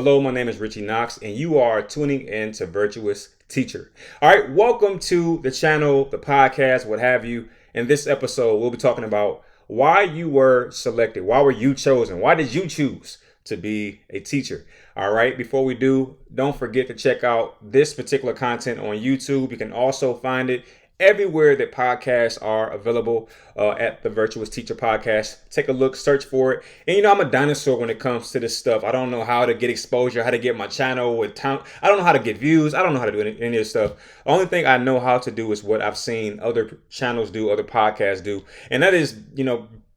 Hello, my name is Richie Knox, and you are tuning in to Virtuous Teacher. All right, welcome to the channel, the podcast, what have you. In this episode, we'll be talking about why you were selected. Why were you chosen? Why did you choose to be a teacher? All right, before we do, don't forget to check out this particular content on YouTube. You can also find it everywhere that podcasts are available at the Virtuous Teacher podcast. Take a look, search for it. And I'm a dinosaur when it comes to this stuff. I don't know how to get exposure, how to get my channel with town. I don't know how to get views. I don't know how to do any of this stuff. The only thing I know how to do is what I've seen other channels do, other podcasts do. And that is,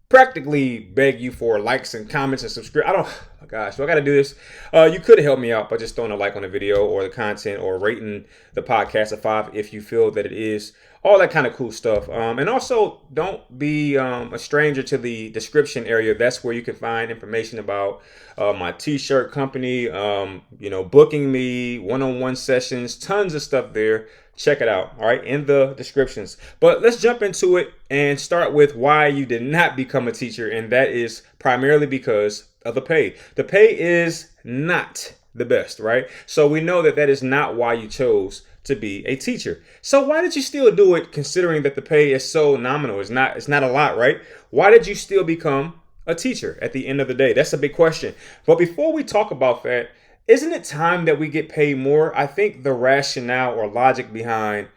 practically beg you for likes and comments and subscribe. Oh gosh, do I got to do this? You could help me out by just throwing a like on the video or the content or rating the podcast a 5 if you feel that it is. All that kind of cool stuff. And also, don't be a stranger to the description area. That's where you can find information about my t-shirt company, booking me, one-on-one sessions, tons of stuff there. Check it out, all right, in the descriptions. But let's jump into it and start with why you did not become a teacher. And that is primarily because of the pay. The pay is not the best, right? So we know that is not why you chose to be a teacher. So why did you still do it, considering that the pay is so nominal? It's not a lot, right? Why did you still become a teacher at the end of the day? That's a big question. But before we talk about that, isn't it time that we get paid more? I think the rationale or logic behind,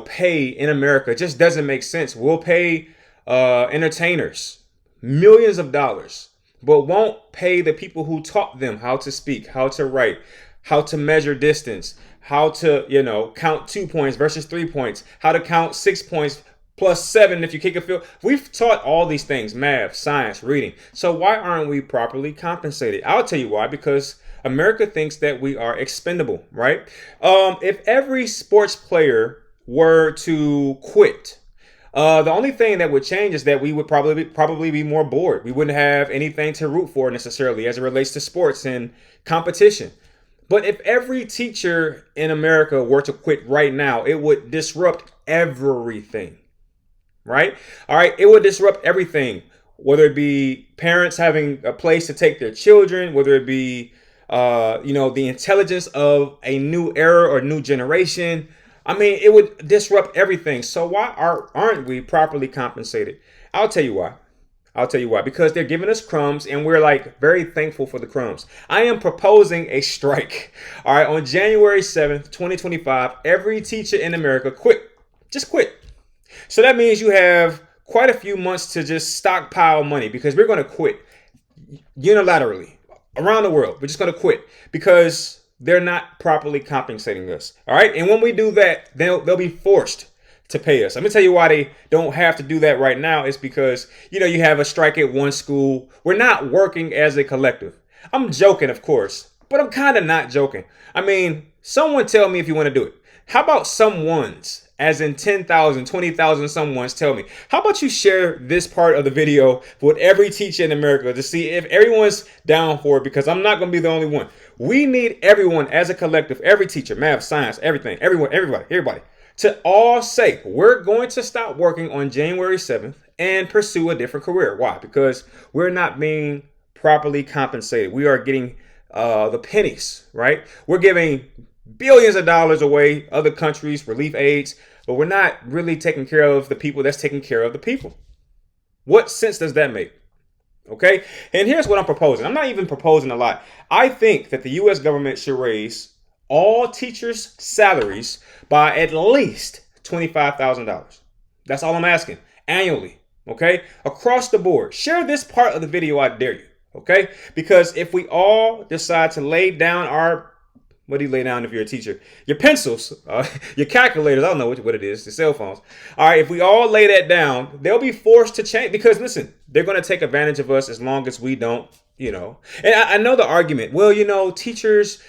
pay in America just doesn't make sense. We'll pay entertainers millions of dollars, but won't pay the people who taught them how to speak, how to write, how to measure distance, how to, count 2 points versus 3 points, how to count 6 points plus 7 if you kick a field. We've taught all these things, math, science, reading. So why aren't we properly compensated? I'll tell you why, because America thinks that we are expendable, right? If every sports player were to quit, the only thing that would change is that we would probably be more bored. We wouldn't have anything to root for necessarily as it relates to sports and competition. But if every teacher in America were to quit right now, it would disrupt everything, right? All right, it would disrupt everything, whether it be parents having a place to take their children, whether it be, the intelligence of a new era or new generation. I mean, it would disrupt everything. So why aren't we properly compensated? I'll tell you why. Because they're giving us crumbs and we're very thankful for the crumbs. I am proposing a strike. All right. On January 7th, 2025, every teacher in America quit. Just quit. So that means you have quite a few months to just stockpile money, because we're going to quit unilaterally around the world. We're just going to quit because they're not properly compensating us. All right. And when we do that, they'll be forced to pay us. Let me tell you why they don't have to do that right now. It's because, you have a strike at one school. We're not working as a collective. I'm joking, of course, but I'm kind of not joking. I mean, someone tell me if you want to do it. How about someone's, as in 10,000, 20,000 someone's, tell me. How about you share this part of the video with every teacher in America to see if everyone's down for it, because I'm not going to be the only one. We need everyone as a collective, every teacher, math, science, everything, everybody. To all say, we're going to stop working on January 7th and pursue a different career. Why? Because we're not being properly compensated. We are getting the pennies, right? We're giving billions of dollars away, other countries, relief aids, but we're not really taking care of the people that's taking care of the people. What sense does that make? Okay. And here's what I'm proposing. I'm not even proposing a lot. I think that the U.S. government should raise all teachers' salaries by at least $25,000. That's all I'm asking annually. Okay. Across the board. Share this part of the video, I dare you. Okay. Because if we all decide to lay down what do you lay down if you're a teacher? Your pencils, your calculators. I don't know what it is, the cell phones. All right. If we all lay that down, they'll be forced to change, because listen, they're going to take advantage of us as long as we don't, And I know the argument. Well, teachers,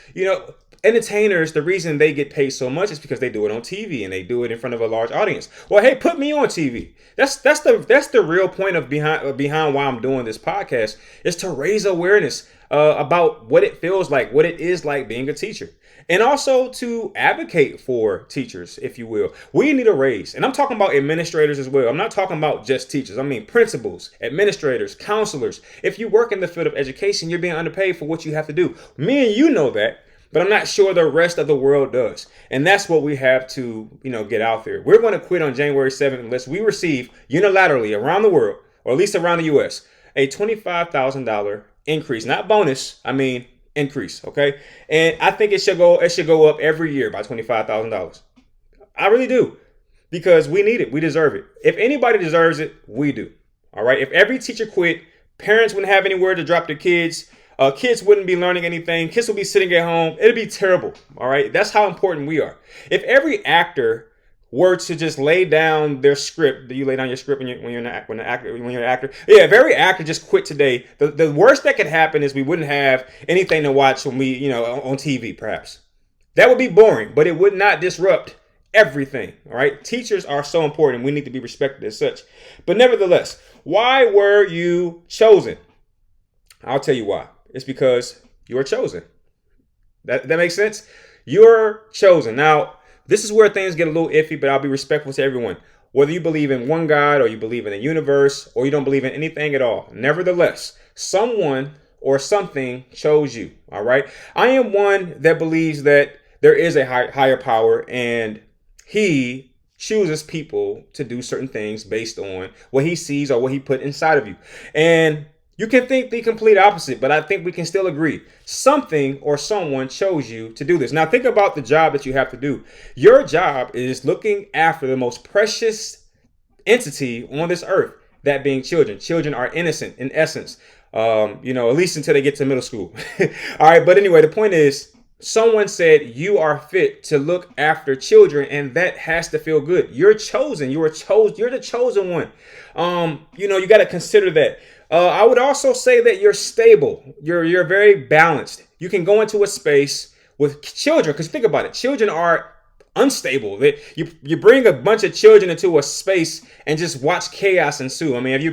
Entertainers, the reason they get paid so much is because they do it on TV and they do it in front of a large audience. Well, hey, put me on TV. That's the real point of behind why I'm doing this podcast, is to raise awareness about what it feels like, what it is like being a teacher. And also to advocate for teachers, if you will. We need a raise. And I'm talking about administrators as well. I'm not talking about just teachers. I mean principals, administrators, counselors. If you work in the field of education, you're being underpaid for what you have to do. Me and you know that, but I'm not sure the rest of the world does. And that's what we have to, get out there. We're going to quit on January 7th unless we receive unilaterally around the world, or at least around the U.S., a $25,000 increase, not bonus. I mean increase. Okay. And I think it should go up every year by $25,000. I really do, because we need it. We deserve it. If anybody deserves it, we do. All right. If every teacher quit, parents wouldn't have anywhere to drop their kids. Kids wouldn't be learning anything. Kids would be sitting at home. It'd be terrible. All right. That's how important we are. If every actor were to just lay down their script. Do you lay down your script when you're an actor? Yeah, if every actor just quit today, the worst that could happen is we wouldn't have anything to watch when we, on TV, perhaps. That would be boring, but it would not disrupt everything. All right. Teachers are so important. We need to be respected as such. But nevertheless, why were you chosen? I'll tell you why. It's because you were chosen. That makes sense? You're chosen. Now, this is where things get a little iffy, but I'll be respectful to everyone. Whether you believe in one God, or you believe in a universe, or you don't believe in anything at all. Nevertheless, someone or something chose you. All right. I am one that believes that there is a higher power, and he chooses people to do certain things based on what he sees or what he put inside of you. And you can think the complete opposite, but I think we can still agree. Something or someone chose you to do this. Now think about the job that you have to do. Your job is looking after the most precious entity on this earth, that being children. Children are innocent in essence, at least until they get to middle school. All right. But anyway, the point is, someone said you are fit to look after children, and that has to feel good. You're chosen. You're the chosen one. You got to consider that. I would also say that you're stable. You're very balanced. You can go into a space with children, because think about it. Children are unstable. You bring a bunch of children into a space and just watch chaos ensue. I mean, have you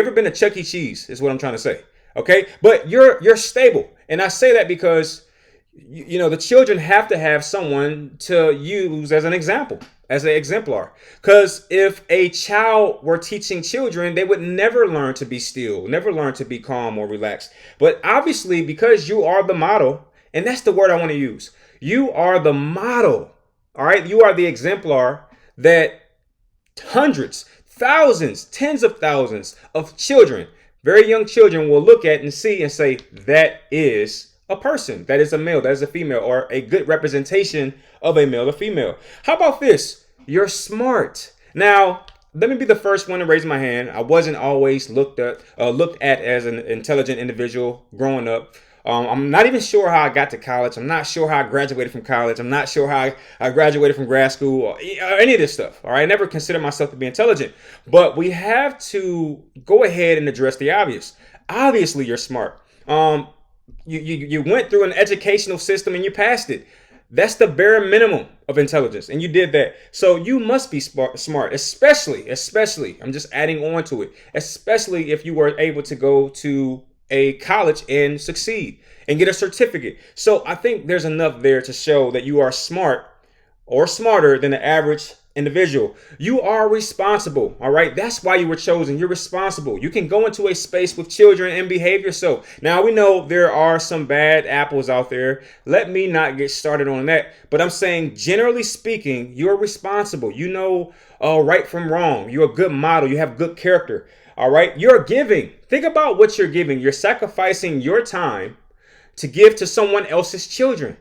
ever been to Chuck E. Cheese? Is what I'm trying to say. Okay, but you're stable, and I say that because the children have to have someone to use as an example, as an exemplar. Because if a child were teaching children, they would never learn to be still, never learn to be calm or relaxed. But obviously, because you are the model, and that's the word I want to use, you are the model. All right. You are the exemplar that hundreds, thousands, tens of thousands of children, very young children, will look at and see and say, that is a person, that is a male, that is a female, or a good representation of a male or female. How about this? You're smart. Now, let me be the first one to raise my hand. I wasn't always looked at as an intelligent individual growing up. I'm not even sure how I got to college. I'm not sure how I graduated from college. I'm not sure how I graduated from grad school or any of this stuff. All right. I never considered myself to be intelligent, but we have to go ahead and address the obvious. Obviously, you're smart. You went through an educational system and you passed it. That's the bare minimum of intelligence, and you did that. So you must be smart, especially, I'm just adding on to it, especially if you were able to go to a college and succeed and get a certificate. So I think there's enough there to show that you are smart, or smarter than the average individual. You are responsible. All right. That's why you were chosen. You're responsible. You can go into a space with children and behave yourself. Now, we know there are some bad apples out there. Let me not get started on that. But I'm saying, generally speaking, you're responsible. You know right from wrong. You're a good model. You have good character. All right. You're giving. Think about what you're giving. You're sacrificing your time to give to someone else's children.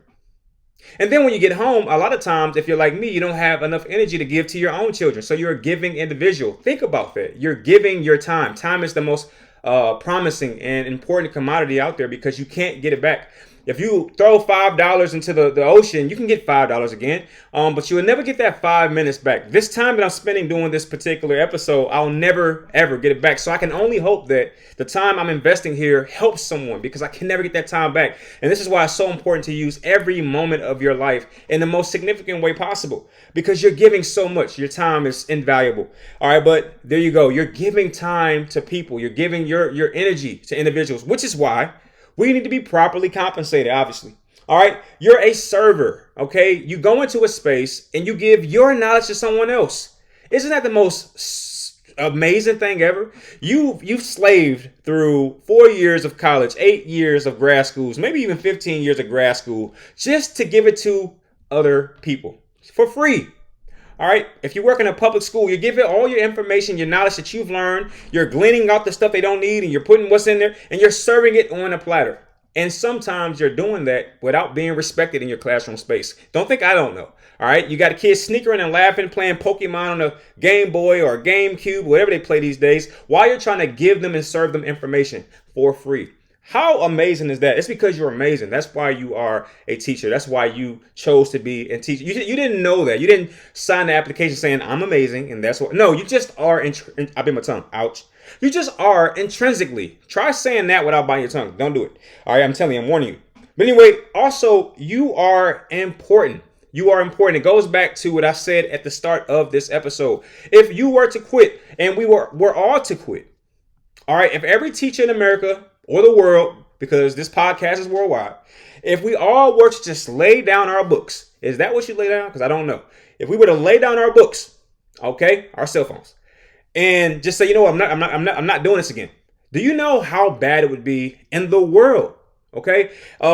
And then when you get home, a lot of times, if you're like me, you don't have enough energy to give to your own children. So you're a giving individual. Think about that. You're giving your time. Time is the most promising and important commodity out there, because you can't get it back. If you throw $5 into the ocean, you can get $5 again, but you will never get that 5 minutes back. This time that I'm spending doing this particular episode, I'll never, ever get it back. So I can only hope that the time I'm investing here helps someone, because I can never get that time back. And this is why it's so important to use every moment of your life in the most significant way possible, because you're giving so much. Your time is invaluable. All right, but there you go. You're giving time to people. You're giving your energy to individuals, which is why we need to be properly compensated, obviously. All right. You're a server. OK, you go into a space and you give your knowledge to someone else. Isn't that the most amazing thing ever? You've slaved through 4 years of college, 8 years of grad schools, maybe even 15 years of grad school, just to give it to other people for free. All right. If you work in a public school, you give it all your information, your knowledge that you've learned. You're gleaning out the stuff they don't need, and you're putting what's in there, and you're serving it on a platter. And sometimes you're doing that without being respected in your classroom space. Don't think I don't know. All right. You got kids sneakering and laughing, playing Pokemon on a Game Boy or GameCube, whatever they play these days, while you're trying to give them and serve them information for free. How amazing is that? It's because you're amazing. That's why you are a teacher. That's why you chose to be a teacher. You didn't know that. You didn't sign the application saying I'm amazing and that's what. No, you just are. I bit my tongue. Ouch. You just are intrinsically. Try saying that without biting your tongue. Don't do it. All right, I'm telling you. I'm warning you. But anyway, also you are important. You are important. It goes back to what I said at the start of this episode. If you were to quit, and we're all to quit. All right, if every teacher in America or the world, because this podcast is worldwide, if we all were to just lay down our books, is that what you lay down? Because I don't know. If we were to lay down our books, okay, our cell phones, and just say, you know what, I'm not doing this again. Do you know how bad it would be in the world? Okay,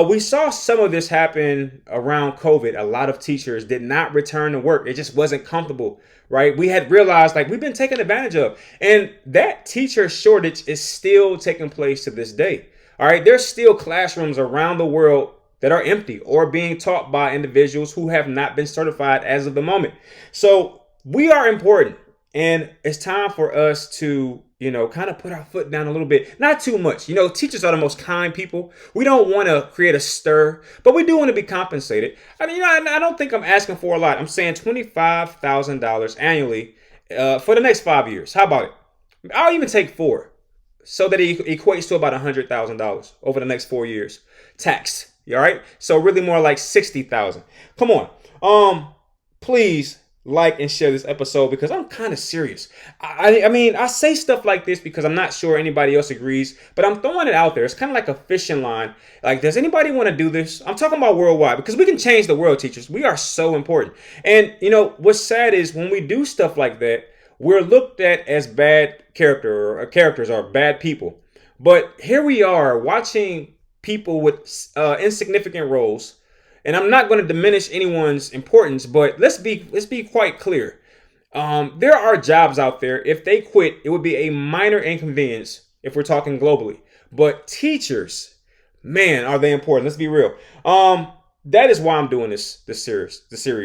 we saw some of this happen around COVID. A lot of teachers did not return to work. It just wasn't comfortable, right? We had realized like we've been taken advantage of, and that teacher shortage is still taking place to this day. All right, there's still classrooms around the world that are empty or being taught by individuals who have not been certified as of the moment. So we are important, and it's time for us to kind of put our foot down a little bit. Not too much. Teachers are the most kind people. We don't want to create a stir, but we do want to be compensated. I mean, I don't think I'm asking for a lot. I'm saying $25,000 annually for the next 5 years. How about it? I'll even take 4, so that it equates to about $100,000 over the next 4 years. Taxed. All right. So really more like 60,000. Come on. Please like and share this episode, because I'm kind of serious. I mean, I say stuff like this because I'm not sure anybody else agrees, but I'm throwing it out there. It's kind of like a fishing line. Like, does anybody want to do this? I'm talking about worldwide, because we can change the world, teachers. We are so important. And what's sad is when we do stuff like that, we're looked at as bad characters or bad people. But here we are watching people with insignificant roles. And I'm not going to diminish anyone's importance, but let's be quite clear. There are jobs out there. If they quit, it would be a minor inconvenience if we're talking globally. But teachers, man, are they important? Let's be real. That is why I'm doing the series,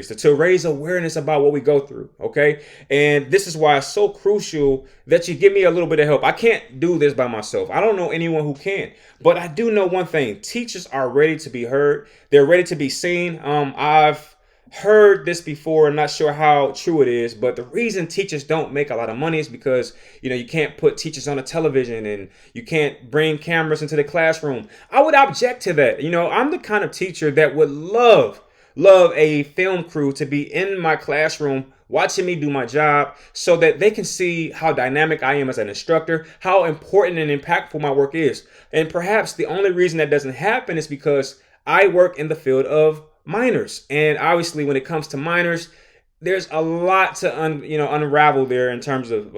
to raise awareness about what we go through. Okay. And this is why it's so crucial that you give me a little bit of help. I can't do this by myself. I don't know anyone who can, but I do know one thing. Teachers are ready to be heard. They're ready to be seen. I've heard this before. I'm not sure how true it is, but the reason teachers don't make a lot of money is because, you can't put teachers on a television and you can't bring cameras into the classroom. I would object to that. I'm the kind of teacher that would love a film crew to be in my classroom watching me do my job, so that they can see how dynamic I am as an instructor, how important and impactful my work is. And perhaps the only reason that doesn't happen is because I work in the field of minors. And obviously when it comes to minors, there's a lot to unravel there in terms of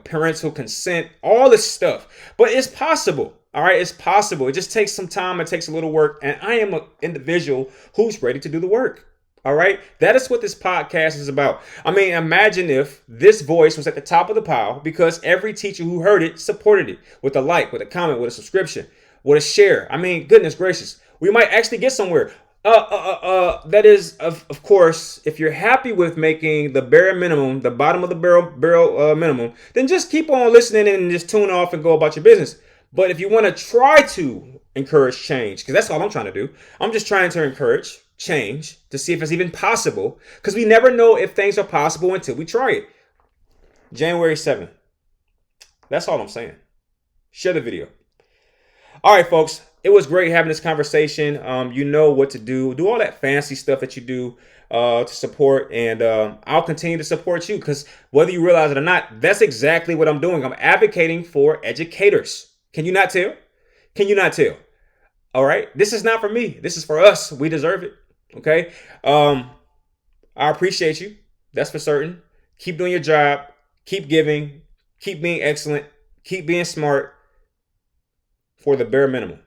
parental consent, all this stuff. But it's possible. All right, it's possible. It just takes some time. It takes a little work. And I am an individual who's ready to do the work. All right, that is what this podcast is about. I mean, imagine if this voice was at the top of the pile because every teacher who heard it supported it with a like, with a comment, with a subscription, with a share. I mean, goodness gracious. We might actually get somewhere. That is, of course, if you're happy with making the bare minimum, the bottom of the barrel minimum, then just keep on listening and just tune off and go about your business. But if you want to try to encourage change, because that's all I'm trying to do, I'm just trying to encourage change to see if it's even possible, because we never know if things are possible until we try it. January 7th. That's all I'm saying. Share the video. All right, folks. It was great having this conversation. You know what to do. Do all that fancy stuff that you do to support, and I'll continue to support you, because whether you realize it or not, that's exactly what I'm doing. I'm advocating for educators. Can you not tell? Can you not tell? All right. This is not for me. This is for us. We deserve it. Okay. I appreciate you. That's for certain. Keep doing your job. Keep giving. Keep being excellent. Keep being smart for the bare minimum.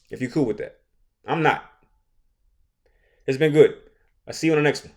If you're cool with that. I'm not. It's been good. I'll see you on the next one.